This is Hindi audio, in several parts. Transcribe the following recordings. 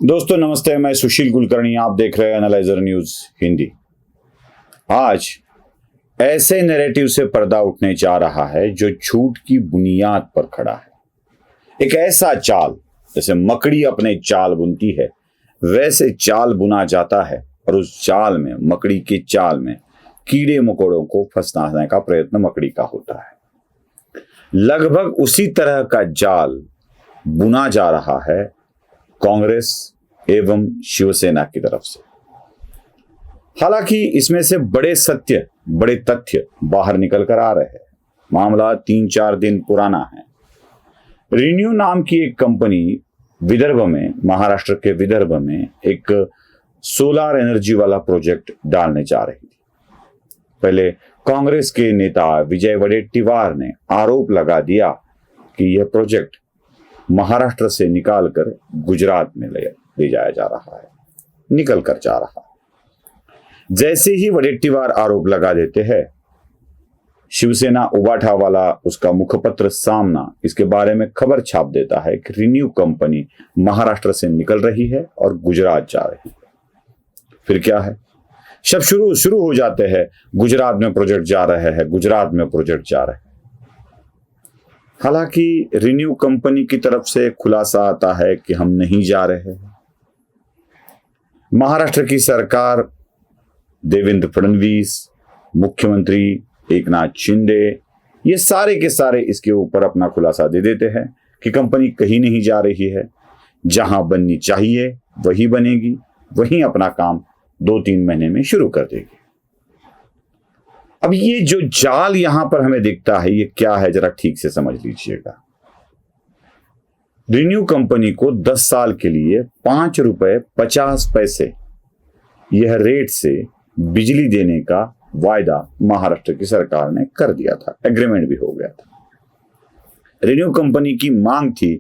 दोस्तों नमस्ते, मैं सुशील कुलकर्णी। आप देख रहे हैं एनालाइजर न्यूज हिंदी। आज ऐसे नैरेटिव से पर्दा उठने जा रहा है जो झूठ की बुनियाद पर खड़ा है। एक ऐसा जाल, जैसे मकड़ी अपने जाल बुनती है वैसे जाल बुना जाता है और उस जाल में, मकड़ी के जाल में कीड़े मकोड़ों को फंसाने का प्रयत्न मकड़ी का होता है। लगभग उसी तरह का जाल बुना जा रहा है कांग्रेस एवं शिवसेना की तरफ से। हालांकि इसमें से बड़े सत्य, बड़े तथ्य बाहर निकल कर आ रहे हैं। मामला 3-4 दिन पुराना है। रिन्यू नाम की एक कंपनी विदर्भ में, महाराष्ट्र के विदर्भ में एक सोलर एनर्जी वाला प्रोजेक्ट डालने जा रही थी। पहले कांग्रेस के नेता विजय वडेट्टीवार ने आरोप लगा दिया कि यह प्रोजेक्ट महाराष्ट्र से निकालकर गुजरात में ले जाया जा रहा है, निकल कर जा रहा है। जैसे ही वडेट्टीवार आरोप लगा देते हैं, शिवसेना उबाठा वाला उसका मुखपत्र सामना इसके बारे में खबर छाप देता है कि रिन्यू कंपनी महाराष्ट्र से निकल रही है और गुजरात जा रही है। फिर क्या है, सब शुरू हो जाते हैं, गुजरात में प्रोजेक्ट जा रहे हैं, गुजरात में प्रोजेक्ट जा रहे हैं। हालांकि रिन्यू कंपनी की तरफ से खुलासा आता है कि हम नहीं जा रहे हैं। महाराष्ट्र की सरकार, देवेंद्र फडणवीस, मुख्यमंत्री एकनाथ शिंदे, ये सारे के सारे इसके ऊपर अपना खुलासा दे देते हैं कि कंपनी कहीं नहीं जा रही है। जहां बननी चाहिए वही बनेगी, वहीं अपना काम 2-3 महीने में शुरू कर देगी। अब ये जो जाल यहां पर हमें दिखता है, ये क्या है, जरा ठीक से समझ लीजिएगा। रिन्यू कंपनी को 10 साल के लिए ₹5.50 यह रेट से बिजली देने का वायदा महाराष्ट्र की सरकार ने कर दिया था, एग्रीमेंट भी हो गया था। रिन्यू कंपनी की मांग थी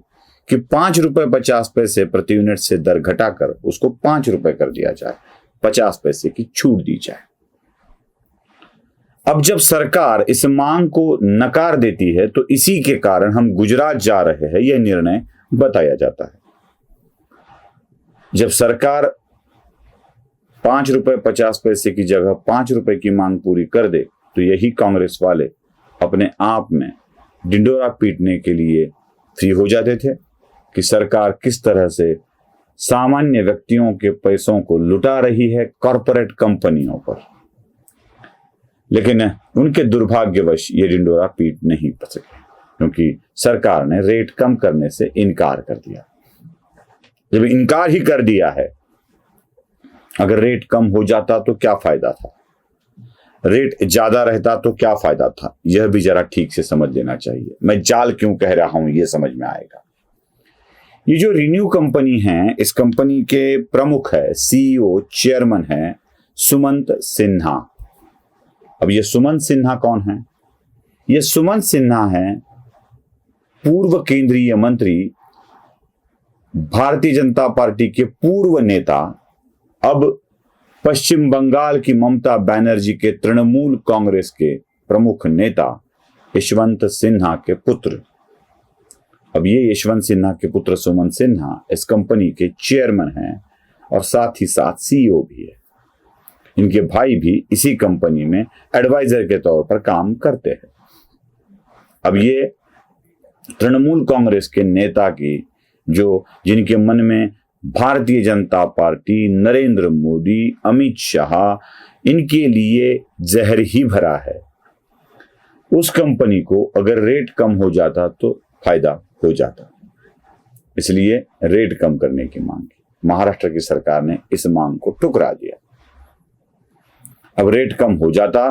कि ₹5.50 प्रति यूनिट से दर घटाकर उसको ₹5 कर दिया जाए, 50 पैसे की छूट दी जाए। अब जब सरकार इस मांग को नकार देती है तो इसी के कारण हम गुजरात जा रहे हैं, यह निर्णय बताया जाता है। जब सरकार ₹5.50 की जगह ₹5 की मांग पूरी कर दे तो यही कांग्रेस वाले अपने आप में ढिंडोरा पीटने के लिए फ्री हो जाते थे कि सरकार किस तरह से सामान्य व्यक्तियों के पैसों को लुटा रही है कॉरपोरेट कंपनियों पर। लेकिन उनके दुर्भाग्यवश ये ढिंडोरा पीट नहीं सके, क्योंकि सरकार ने रेट कम करने से इनकार कर दिया। जब इनकार ही कर दिया है, अगर रेट कम हो जाता तो क्या फायदा था, रेट ज्यादा रहता तो क्या फायदा था, यह भी जरा ठीक से समझ लेना चाहिए। मैं जाल क्यों कह रहा हूं यह समझ में आएगा। ये जो रिन्यू कंपनी है, इस कंपनी के प्रमुख है, सीईओ, चेयरमैन है सुमंत सिन्हा। अब ये सुमंत सिन्हा कौन है? ये सुमंत सिन्हा है पूर्व केंद्रीय मंत्री, भारतीय जनता पार्टी के पूर्व नेता, अब पश्चिम बंगाल की ममता बनर्जी के तृणमूल कांग्रेस के प्रमुख नेता यशवंत सिन्हा के पुत्र। अब ये यशवंत सिन्हा के पुत्र सुमंत सिन्हा इस कंपनी के चेयरमैन हैं और साथ ही साथ सीईओ भी है। इनके भाई भी इसी कंपनी में एडवाइजर के तौर पर काम करते हैं। अब ये तृणमूल कांग्रेस के नेता की, जिनके मन में भारतीय जनता पार्टी, नरेंद्र मोदी, अमित शाह, इनके लिए जहर ही भरा है, उस कंपनी को अगर रेट कम हो जाता तो फायदा हो जाता। इसलिए रेट कम करने की मांग की। महाराष्ट्र की सरकार ने इस मांग को ठुकरा दिया। अब रेट कम हो जाता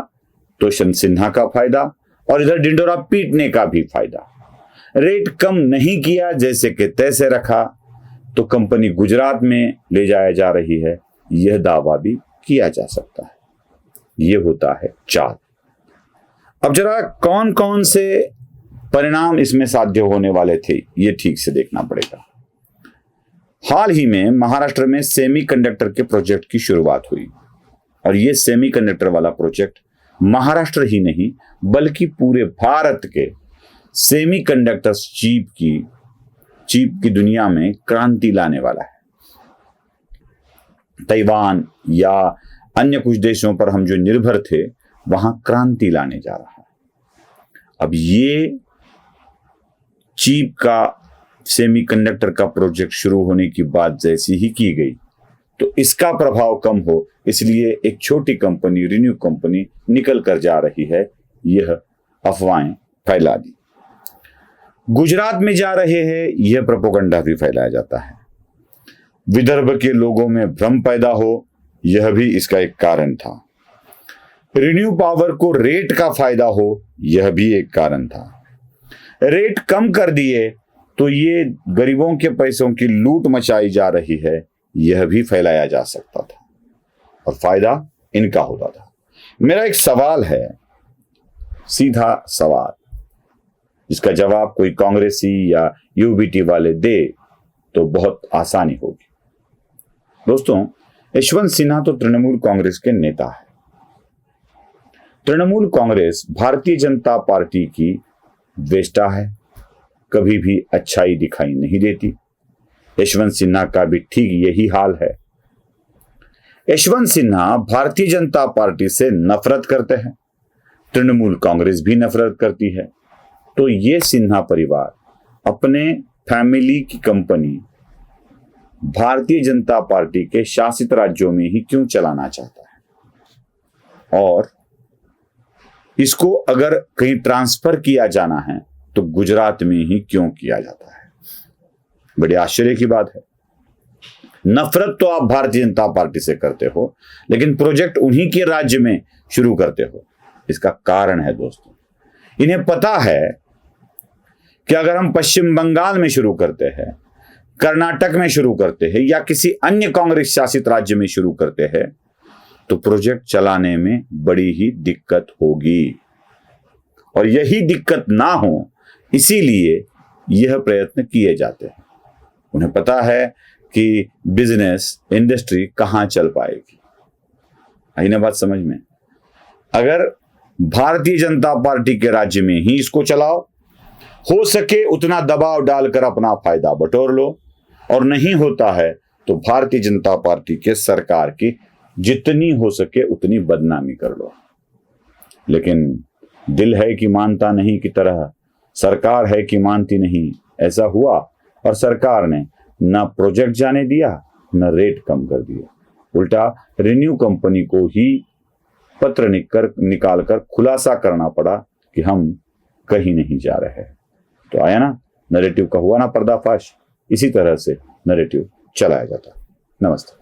तो सिन्हा का फायदा और इधर ढिंडोरा पीटने का भी फायदा। रेट कम नहीं किया, जैसे कि तैसे रखा, तो कंपनी गुजरात में ले जाया जा रही है, यह दावा भी किया जा सकता है। यह होता है चाल। अब जरा कौन कौन से परिणाम इसमें साध्य होने वाले थे, यह ठीक से देखना पड़ेगा। हाल ही में महाराष्ट्र में सेमीकंडक्टर के प्रोजेक्ट की शुरुआत हुई और यह सेमीकंडक्टर वाला प्रोजेक्ट महाराष्ट्र ही नहीं बल्कि पूरे भारत के सेमीकंडक्टर चिप की दुनिया में क्रांति लाने वाला है। ताइवान या अन्य कुछ देशों पर हम जो निर्भर थे, वहां क्रांति लाने जा रहा है। अब ये चिप का, सेमीकंडक्टर का प्रोजेक्ट शुरू होने की बात जैसी ही की गई तो इसका प्रभाव कम हो, इसलिए एक छोटी कंपनी, रिन्यू कंपनी निकल कर जा रही है, यह अफवाहें फैला दी। गुजरात में जा रहे हैं, यह प्रोपेगेंडा भी फैलाया जाता है। विदर्भ के लोगों में भ्रम पैदा हो, यह भी इसका एक कारण था। रिन्यू पावर को रेट का फायदा हो, यह भी एक कारण था। रेट कम कर दिए तो ये गरीबों के पैसों की लूट मचाई जा रही है, यह भी फैलाया जा सकता था और फायदा इनका होता था। मेरा एक सवाल है, सीधा सवाल, इसका जवाब कोई कांग्रेसी या यूबीटी वाले दे तो बहुत आसानी होगी। दोस्तों, यशवंत सिन्हा तो तृणमूल कांग्रेस के नेता है। तृणमूल कांग्रेस भारतीय जनता पार्टी की वेस्टा है, कभी भी अच्छाई दिखाई नहीं देती। यशवंत सिन्हा का भी ठीक यही हाल है। यशवंत सिन्हा भारतीय जनता पार्टी से नफरत करते हैं, तृणमूल कांग्रेस भी नफरत करती है। तो ये सिन्हा परिवार अपने फैमिली की कंपनी भारतीय जनता पार्टी के शासित राज्यों में ही क्यों चलाना चाहता है, और इसको अगर कहीं ट्रांसफर किया जाना है तो गुजरात में ही क्यों किया जाता है। बड़े आश्चर्य की बात है। नफरत तो आप भारतीय जनता पार्टी से करते हो, लेकिन प्रोजेक्ट उन्हीं के राज्य में शुरू करते हो। इसका कारण है दोस्तों, इन्हें पता है कि अगर हम पश्चिम बंगाल में शुरू करते हैं, कर्नाटक में शुरू करते हैं या किसी अन्य कांग्रेस शासित राज्य में शुरू करते हैं तो प्रोजेक्ट चलाने में बड़ी ही दिक्कत होगी, और यही दिक्कत ना हो इसीलिए यह प्रयत्न किए जाते हैं। उन्हें पता है कि बिजनेस, इंडस्ट्री कहां चल पाएगी। आई ना बात समझ में? अगर भारतीय जनता पार्टी के राज्य में ही इसको चलाओ, हो सके उतना दबाव डालकर अपना फायदा बटोर लो, और नहीं होता है तो भारतीय जनता पार्टी के सरकार की जितनी हो सके उतनी बदनामी कर लो। लेकिन दिल है कि मानता नहीं की तरह सरकार है कि मानती नहीं, ऐसा हुआ और सरकार ने ना प्रोजेक्ट जाने दिया, ना रेट कम कर दिया। उल्टा रिन्यू कंपनी को ही पत्र निकालकर खुलासा करना पड़ा कि हम कहीं नहीं जा रहे हैं। तो आया ना, नैरेटिव का हुआ ना पर्दाफाश। इसी तरह से नैरेटिव चलाया जाता है। नमस्ते।